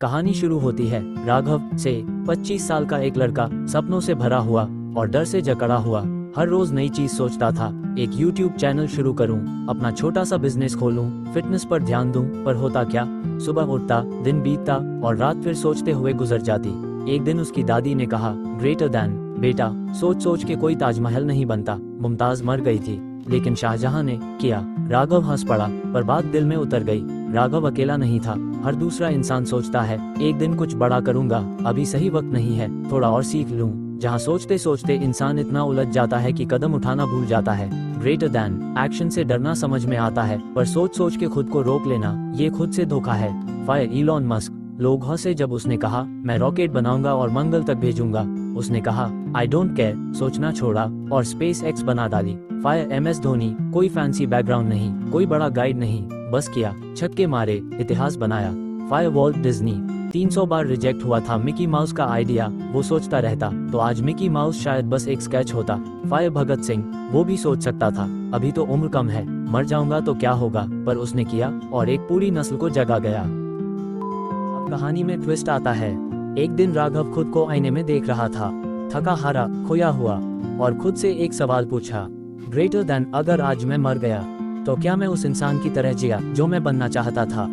कहानी शुरू होती है राघव से। 25 साल का एक लड़का, सपनों से भरा हुआ और डर से जकड़ा हुआ। हर रोज नई चीज सोचता था। एक यूट्यूब चैनल शुरू करूं, अपना छोटा सा बिजनेस खोलूं, फिटनेस पर ध्यान दूं। पर होता क्या, सुबह उठता, दिन बीतता और रात फिर सोचते हुए गुजर जाती। एक दिन उसकी दादी ने कहा, ग्रेटर दैन, बेटा, सोच सोच के कोई ताजमहल नहीं बनता। मुमताज मर गई थी, लेकिन शाहजहां ने किया। राघव हंस पड़ा, पर बात दिल में उतर गई। राघव अकेला नहीं था। हर दूसरा इंसान सोचता है, एक दिन कुछ बड़ा करूंगा, अभी सही वक्त नहीं है, थोड़ा और सीख लूं। जहां सोचते सोचते इंसान इतना उलझ जाता है कि कदम उठाना भूल जाता है। ग्रेटर दैन, एक्शन से डरना समझ में आता है, पर सोच सोच के खुद को रोक लेना, ये खुद से धोखा है। Fire Elon Musk. लोग हंसे जब उसने कहा, मैं रॉकेट बनाऊंगा और मंगल तक भेजूंगा। उसने कहा, आई डोंट केयर, सोचना छोड़ा और स्पेस एक्स बना डाली। Fire MS Dhoni. कोई फैंसी बैकग्राउंड नहीं, कोई बड़ा गाइड नहीं, बस किया, छक्के मारे, इतिहास बनाया। Fire Walt Disney. 300 बार रिजेक्ट हुआ था मिकी माउस का आइडिया। वो सोचता रहता तो आज मिकी माउस शायद बस एक स्केच होता। फायर भगत सिंह। वो भी सोच सकता था, अभी तो उम्र कम है, मर जाऊंगा तो क्या होगा, पर उसने किया और एक पूरी नस्ल को जगा गया। अब कहानी में ट्विस्ट आता है। एक दिन राघव खुद को आईने में देख रहा था, थका हारा, खोया हुआ, और खुद से एक सवाल पूछा, ग्रेटर दैन, अगर आज मैं मर गया तो क्या मैं उस इंसान की तरह जिया जो मैं बनना चाहता था।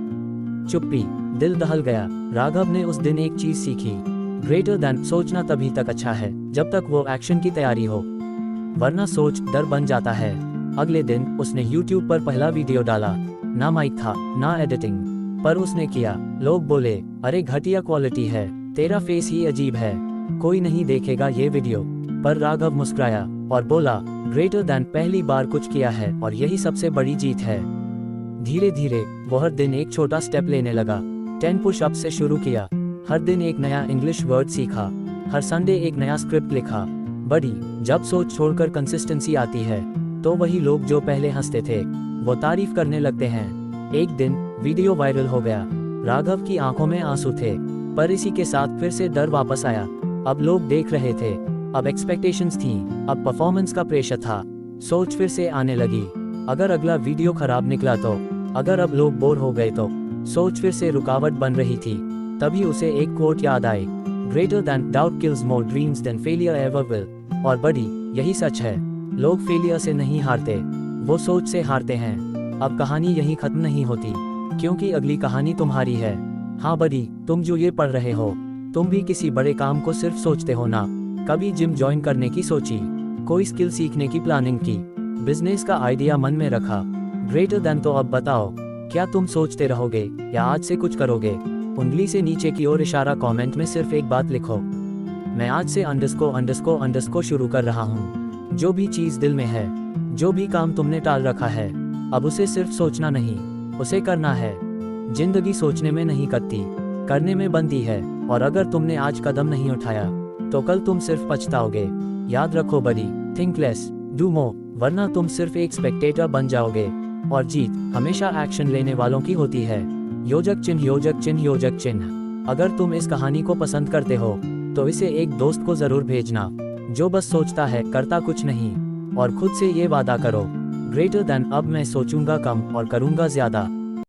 चुप्पी, दिल दहल गया। राघव ने उस दिन एक चीज सीखी, ग्रेटर दैन सोचना तभी तक अच्छा है जब तक वो एक्शन की तैयारी हो, वरना सोच डर बन जाता है। अगले दिन उसने YouTube पर पहला वीडियो डाला। ना माइक था, ना एडिटिंग, पर उसने किया। लोग बोले, अरे घटिया क्वालिटी है, तेरा फेस ही अजीब है, कोई नहीं देखेगा ये वीडियो। पर राघव मुस्कुराया और बोला, ग्रेटर दैन, पहली बार कुछ किया है और यही सबसे बड़ी जीत है। धीरे धीरे वो हर दिन एक छोटा स्टेप लेने लगा। 10 पुशअप से शुरू किया, हर दिन एक नया इंग्लिश वर्ड सीखा, हर संडे एक नया स्क्रिप्ट लिखा। बड़ी, जब सोच छोड़कर कंसिस्टेंसी आती है तो वही लोग जो पहले हंसते थे वो तारीफ करने लगते हैं। एक दिन वीडियो वायरल हो गया। राघव की आंखों में आंसू थे, पर इसी के साथ फिर से डर वापस आया। अब लोग देख रहे थे, अब एक्सपेक्टेशंस थी, अब परफॉर्मेंस का प्रेशर था। सोच फिर से आने लगी, अगर अगला वीडियो खराब निकला तो, अगर अब लोग बोर हो गए तो। सोच फिर से रुकावट बन रही थी। तभी उसे एक कोट याद आई, greater than, doubt kills more dreams than failure ever will. और बड़ी, यही सच है, लोग फेलियर से नहीं हारते, वो सोच से हारते हैं। अब कहानी यही खत्म नहीं होती, क्योंकि अगली कहानी तुम्हारी है। हाँ बड़ी, तुम जो ये पढ़ रहे हो, तुम भी किसी बड़े काम को सिर्फ सोचते हो ना। कभी जिम ज्वाइन करने की सोची, कोई स्किल सीखने की प्लानिंग की, बिजनेस का आइडिया मन में रखा। ग्रेटर दैन, तो अब बताओ, क्या तुम सोचते रहोगे या आज से कुछ करोगे। उंगली से नीचे की ओर इशारा। कमेंट में सिर्फ एक बात लिखो, मैं आज से अंडरस्कोर शुरू कर रहा हूँ। जो भी चीज दिल में है, जो भी काम तुमने टाल रखा है, अब उसे सिर्फ सोचना नहीं, उसे करना है। जिंदगी सोचने में नहीं कटती, करने में बनती है। और अगर तुमने आज कदम नहीं उठाया तो कल तुम सिर्फ पछताओगे। याद रखो बड़ी, थिंक लेस, डू मोर, वरना तुम सिर्फ एक स्पेक्टेटर बन जाओगे। और जीत हमेशा एक्शन लेने वालों की होती है। योजक चिन्ह, योजक चिन्ह, योजक चिन्ह। अगर तुम इस कहानी को पसंद करते हो तो इसे एक दोस्त को जरूर भेजना, जो बस सोचता है, करता कुछ नहीं। और खुद से ये वादा करो, ग्रेटर दैन, अब मैं सोचूंगा कम और करूंगा ज्यादा।